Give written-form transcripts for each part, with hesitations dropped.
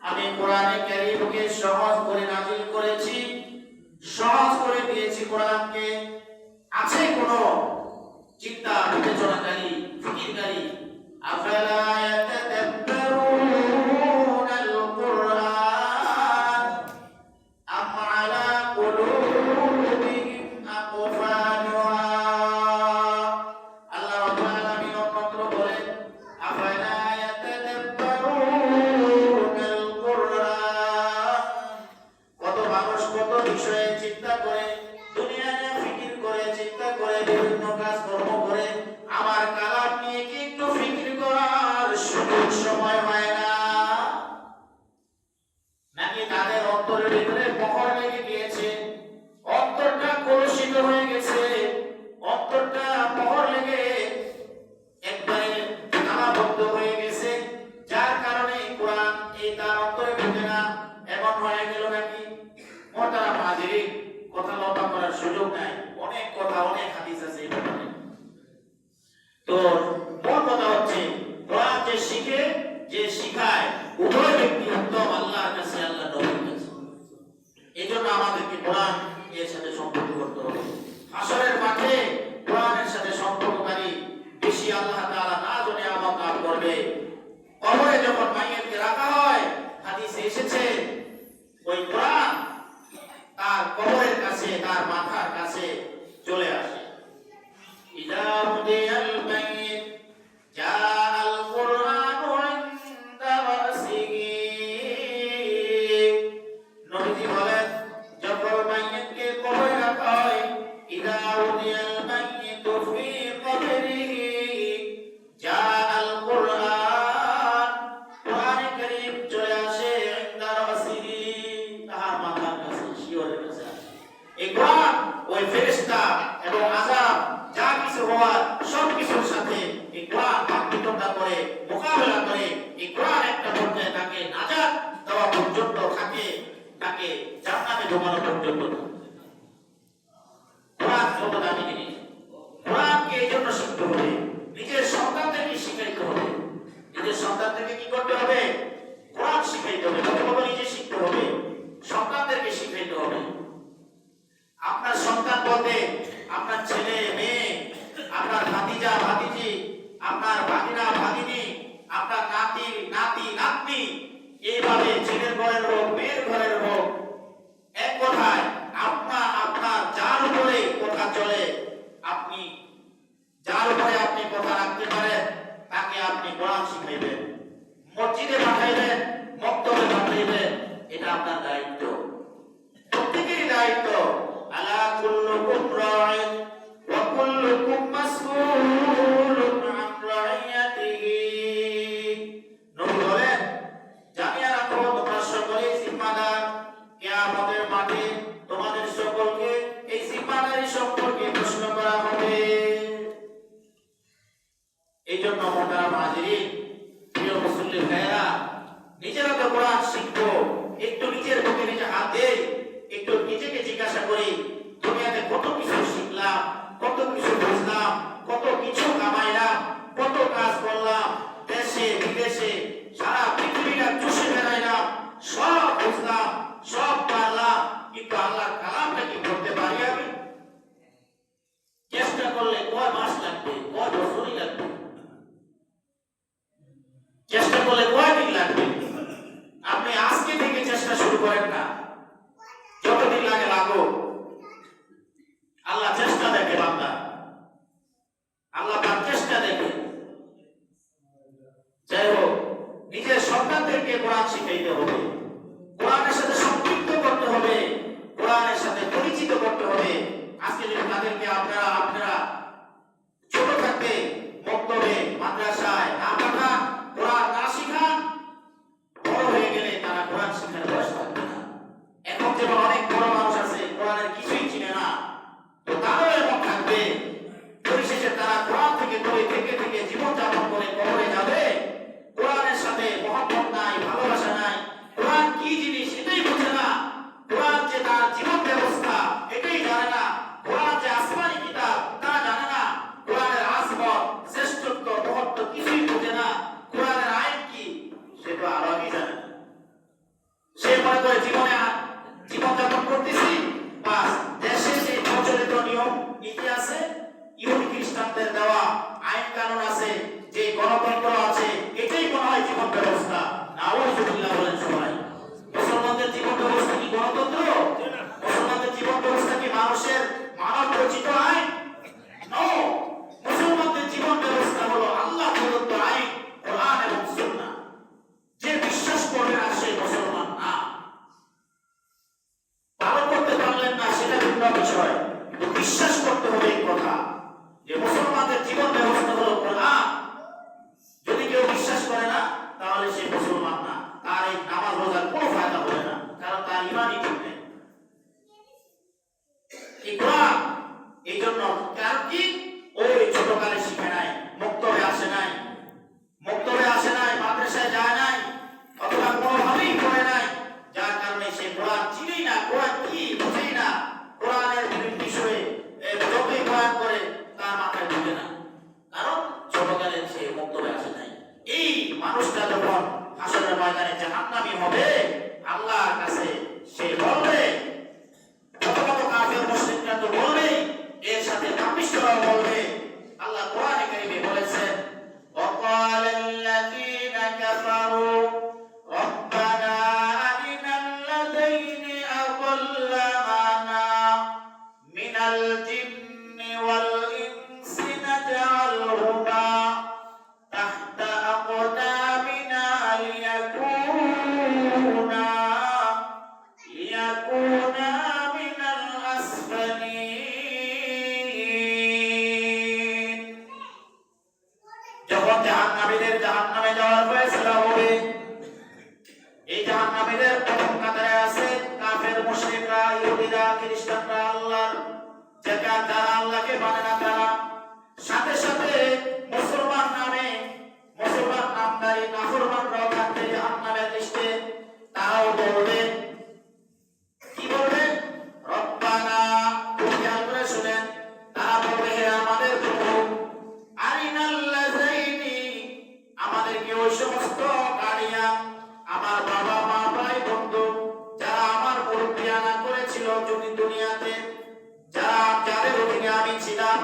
আমি কোরআনে কারীমকে সহজ করে নাযিল করেছি, সহজ করে দিয়েছি কোরআনকে। আছে কোনো চিন্তা বিবেচনাকারী, ফিকিরকারী? আফালা ইয়াতাদাব্বারুনাল কুরআন আম আলা কুলুবিহিম আকফালুহা। আল্লাহ রাব্বুল আলামিন অন্যত্র বলেন, আফালা ইয়াতাদাব্বারুনাল কুরআন। কত মানুষ কত বিষয়ে চিন্তা করে, দুনিয়ায় ফিকির করে, চিন্তা করে, বিভিন্ন কাজ কর্ম করে, আমার কালাম নিয়ে কি একটু ফিকির করার সুযোগ সময় হয় না? নাকি তাদের অন্তরের ভিতরে মোহর লেগে গিয়েছে, অন্তরটা কলুষিত হয়ে গেছে, অন্তরটা মোহর লেগে একবারে তালাবদ্ধ হয়ে গেছে, যার কারণে কোরআন এই তার অন্তরে ঢুকে না? এমন হয়ে গেল নাকি? মোহতারাম হাজিরিন, কথা লম্বা করার সুযোগ নাই, অনেক কথা, অনেক হাদিস আছে এই ব্যাপারে। তো মূল কথা হচ্ছে, কোরআন যে শিখে, যে শিখায়, উভয় ব্যক্তি উত্তম আল্লাহর কাছে, আল্লাহ নবীর কাছে। এই জন্য আমাদেরকে কোরআন এর সাথে সম্পর্ক করতে হবে। হাসরের মাঠে কোরআনের সাথে সম্পর্ককারী বেশি আল্লাহ তাআলা না জানে আমল কাজ করবে। কবরে যখন মাইয়াতকে রাখা হয়, হাদিসে এসেছে, ওই কোরআন তার কবরের কাছে, তার মাথার কাছে চলে আসে। ইদা মুদিয়াল মাইয়িত জাআল কুরআনু ইনদা রাসিহি। নবীজি বলেন, যখন মাইয়িতকে কবরে রাখা হয়, ইদা মুদিয়াল মাইয়িতু ফি কবরিহি জাআল কুরআন, কোরআনে কারীম চলে আসে ইনদা রাসিহি, তার মাথার কাছে, শিয়রের কাছে আসে। এই কোরআন ওই ফেরেশতা এবং আযাব যা কিছু হওয়ার সব কিছুর সাথে এই কোরআন বিতরণ করে, মোকাবেলা করে, এই কোরআন একটা পর্যায়ে তাকে নাজাত দেওয়া পর্যন্ত থাকে, তাকে জান্নাতে ঢোকানো পর্যন্ত থাকে। কোরআন কত দামি জিনিস! কোরআনকে এই জন্য শিখতে হবে, নিজের সন্তানদেরকে শিখাইতে হবে। নিজের সন্তানদেরকে কি করতে হবে? কোরআন শিখাইতে হবে। প্রথমত নিজে শিখতে হবে, সন্তানদেরকে শিখাইতে হবে। আপনার সন্তান বলতে আপনার ছেলে মেয়ে, আপনার ভাতিজা ভাতিজি, আপনার ভাগিনা ভাগিনী, আপনার নাতি নাতি নাতনি, এইভাবে ছেলের ঘরের হোক, মেয়ের ঘরের হোক, এক কথায় আপনার যার উপরে কথা চলে, আপনি যার উপরে আপনি কথা রাখতে পারেন, তাকে আপনি কোরআন শিখাইবেন, মসজিদে পাঠাইবেন, মক্তবে পাঠাইবেন। এটা আপনার দায়িত্ব, প্রত্যেকেরই দায়িত্ব। আলা কুল্লুকুম রাইন ওয়া কুল্লুকুম মাসউলুন আন রাইয়াতিহি। নবী বলেন, জানিয়ে রাখো, তোমরা সকলেই জিম্মাদার। কিয়ামতের মাঠে তোমাদের সকলকে এই জিম্মাদারি সম্পর্কে প্রশ্ন করা হবে। এই জন্য মোহতারাম হাজিরিন, প্রিয় মুসলিম ভাইরা, নিজেরা তো কোরআন শিখবো, একটু নিজের বুকে নিজে হাত দেই, একটু নিজেকে জিজ্ঞাসা করি, দুনিয়াতে কত কিছু শিখলাম, কত কিছু বুঝলাম, কত কিছু কামাইলাম, কত কাজ করলাম, দেশে বিদেশে সারা পৃথিবীটা চষে বেড়াইলাম, সব বুঝলাম, সব পারলাম, কিন্তু আল্লাহর কালামটা কি করতে পারি আমি? চেষ্টা করলে কয় মাস লাগবে, কয় বছরই লাগবে, চেষ্টা করলে কয়দিন লাগবে? আপনি আজকে থেকে চেষ্টা শুরু করেন না, যতদিন লাগে লাগুক। আল্লাহ চেষ্টা দেখে বান্দা, আল্লাহ তার চেষ্টা দেখে। যাই হোক, নিজের সন্তানদেরকে কোরআন শিখাইতে হবে, কোরআনের সাথে সম্পৃক্ত করতে হবে, কোরআনের সাথে পরিচিত করতে হবে। আজকে যদি তাদেরকে আপনারা ছোট থাকতে মুসলমানদের দেওয়া আইন কানুন আছে, যে গণতন্ত্র আছে, এটাই মনে হয় জীবন ব্যবস্থা। নাউযুবিল্লাহ বলেন সবাই। মুসলমানদের জীবন ব্যবস্থা কি গণতন্ত্র? মুসলমানদের জীবন ব্যবস্থা কি মানুষের মানব রচিত আইন? নো। মুসলমানদের জীবন ব্যবস্থা হলো আল্লাহ প্রদত্ত আইন, কোরআন এবং সুন্নাহ। যে বিশ্বাস করবে না সে মুসলমান না। পালন করতে পারলেন না সেটা ভিন্ন বিষয়, কিন্তু বিশ্বাস করতে হবে এই কথা যে মুসলমানদের জীবন ব্যবস্থা হলো কোরআন। যদি কেউ বিশ্বাস করে না তাহলে সে মুসলমান না, তার এই নামাজ রোজার কোনো ফায়দা হবে না, কারণ তার ঈমানই ঠিক নেই। এই কোরআন এই জন্য, কারণ কি ওই ছোটকালে শিখে নাই, মুক্তবে আসে নাই, মাদ্রাসায় যায় নাই, অথবা কোনোভাবেই পড়ে নাই, যার কারণে সে কোরআন চিনেই না, কোরআন কি বুঝেই না, কোরআনের বিভিন্ন বিষয়ে যতই কোরআন করে তার মাথায় ঢুকে না, কারণ ছোটকালে সে মুক্তবে আসে নাই। এই মানুষটা যখন হাসরের ময়দানে জাহান্নামী হবে, আল্লাহর কাছে সে বলবে, কাফের মুশরিকরা তো বলবে, এর সাথে কাফিররাও বলবে। আল্লাহ কোরআনে কারীমে বলেছেন, ওয়াকালাল্লাযীনা কাফারু রব্বানা আরিনাল্লাযীনা আযাল্লানা মিনাল জিন্নি ওয়াল ইনসি নাজআলহুমা তাহতা আকদামিনা লিয়াকুনা মিনাল আসফালিন। যখন জাহান্নামীদের জাহান্নামে যাওয়ার ফয়সালা হবে, এই জাহান্নামীদের প্রথম কাতারে আছে কাফের মুশরিকরা, ইহুদিরা, খ্রিস্টানরা, আল্লাহর যারা আল্লাহকে মানে না তারা, সাথে সাথে মুসলমান নামধারী নাফরমানরাও থাকবে জাহান্নামের লিস্টে। তারাও বলবে, কি বলবে? রব্বানা, খুব খেয়াল করে শুনেন, তারা বলবে, হে আমাদের প্রভু, আরিনাল্লাযীনি, আমাদেরকে ওই সমস্ত গার্ডিয়ান, আমার বাবা মা ভাই বন্ধু, যারা আমার মুরব্বিয়ানা করেছিল দুনিয়াতে, যাদের অধীনে আমি ছিলাম,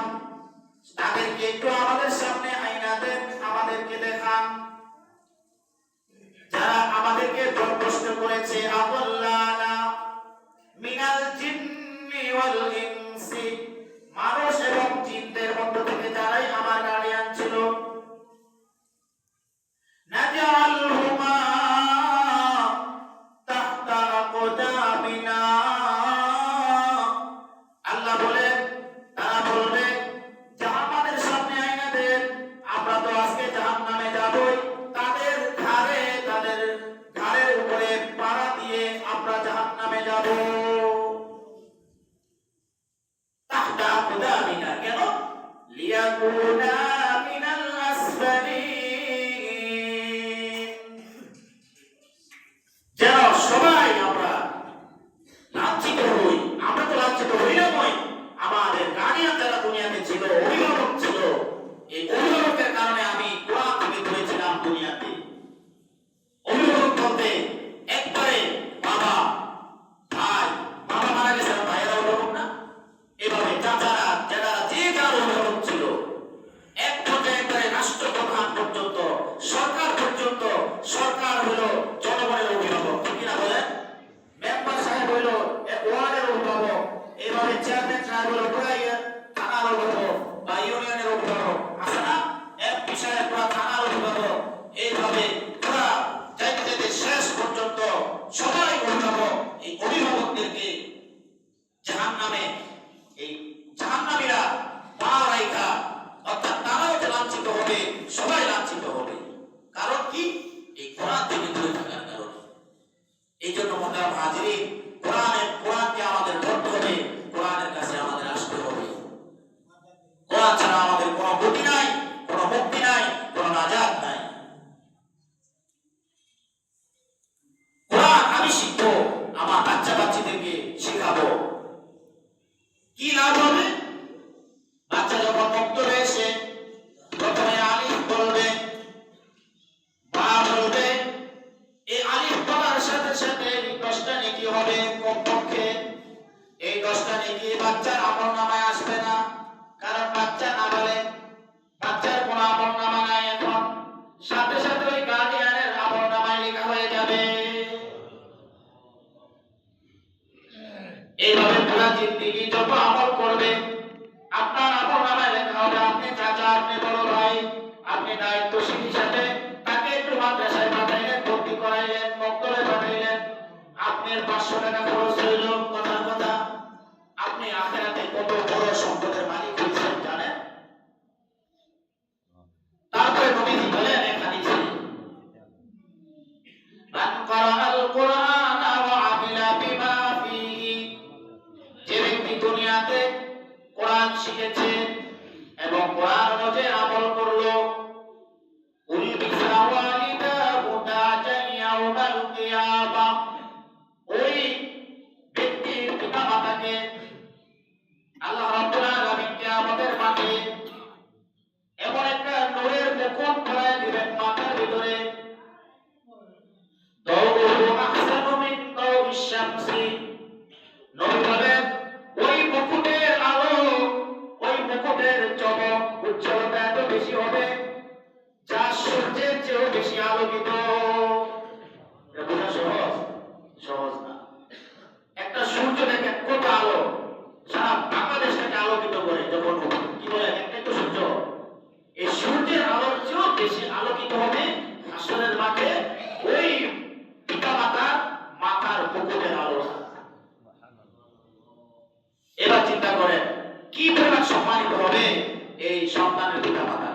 তাদেরকে একটু আমাদের সামনে আইনা দেন, আমাদেরকে দেখান। যারা আমাদেরকে প্রশ্ন করেছে, আযাল্লানা মিনাল জিন্নি ওয়াল ইনসি, মানুষ এবং জিনদের মধ্য থেকে যারাই আমার গার্ডিয়ান ছিল, নাজআলহুমা তাহতা আকদামিনা, আল্লাহ বলেন, তারা বলবে যে আমাদের সামনে আইনা দেন, আমরা তো আজকে জাহান্নামে যাবই, তাদের ঘাড়ের উপরে পাড়া দিয়ে আমরা জাহান্নামে যাব। তাহতা আকদামিনা, কেন? লিয়াকুনা মিনাল আসফালিন, যেন সবাই আমরা লাঞ্ছিত হই। আমরা তো লাঞ্ছিত হই না, আমাদের গার্ডিয়ান যারা দুনিয়াতে ছিল, অভিভাবক ছিল, এই অভিভাবকের কারণে আমি কোরআন থেকে ধরেছিলাম দুনিয়াতে। অভিভাবক বলতে একবারে বাবা, ভাই, বাবা মারা গেছে, ভাইয়েরা অভিভাবক না, এভাবে চাচারা, যারা যে যার অভিভাবক ছিল, এক পর্যায়ে একবারে রাষ্ট্রপ্রধান পর্যন্ত, সরকার পর্যন্ত, সরকার হলো জনগণের অভিভাবক, ঠিক কিনা বলেন? মেম্বার সাহেব হইল ওয়ার্ডের অভিভাবক, এইভাবে চেয়ারম্যান সাহেব হইল থানার অভিভাবক বা ইউনিয়নের অভিভাবক, আছে না? এমপি সাহেব পুরা থানার অভিভাবক, এইভাবে পুরা যাইতে যাইতে শেষ পর্যন্ত সবাই অভিভাবক। এই অভিভাবকদেরকে জাহান্নামে, এই জাহান্নামীরা পা রাইখা, অর্থাৎ তারাও যে লাঞ্ছিত হবে, সবাই লাঞ্ছিত হবে। কারণ কি? এই কোরআন থেকে দূরে থাকার কারণে। এই জন্য মোহতারাম হাজিরিন, কোরআনকে আমাদের ধরতে হবে, কোরআনের কাছে আমাদের আসতে হবে। কোরআন ছাড়া আমাদের কোনো গতি নাই, কোনো মুক্তি নাই, কোনো নাজাত নাই। কোরআন আমি শিখবো, আমার বাচ্চা বাচ্চাদেরকে শেখাবো, কি লাভ হবে? বাচ্চা যখন মুক্ত হয়েছে, প্রথমে আলিফ বলবে, বা বলবে, এই আলিফ বলার সাথে সাথে 10টা নেকি হবে কমপক্ষে। এই 10টা নেকি বাচ্চার আমলনামায় আসবে না, কারণ বাচ্চা নাবালেগ এবং কোরআন অনুযায়ী আমল করলো। ওই ব্যক্তির পিতা মাতাকে আল্লাহ রাব্বুল আলামিন কিয়ামতের মাঠে এমন একটা নূরের মুকুট পরায় দিবেন মাথার ভিতরে, দাউহু আহসানু মিন দাউইশ শামসি। নবী বলেন ওই মুকুটের আলো, ওই মুকুটের চমক উজ্জ্বলতা এত বেশি হবে যা সূর্যের চেয়েও বেশি আলোকিত। এটা বোঝা সহজ? সহজ না। একটা সূর্য দেখেন কত আলো, সারা বাংলাদেশটাকে আলোকিত করে। যখন কি বলেন একটাই তো সূর্য, এই সূর্যের আলোর চেয়েও বেশি আলোকিত হবে হাসরের মাঠে ওই পিতা মাতার মাথার মুকুটের আলো। এবার চিন্তা করেন কি পরিমাণ সম্মানিত হবে এই সন্তানের পিতা মাতা।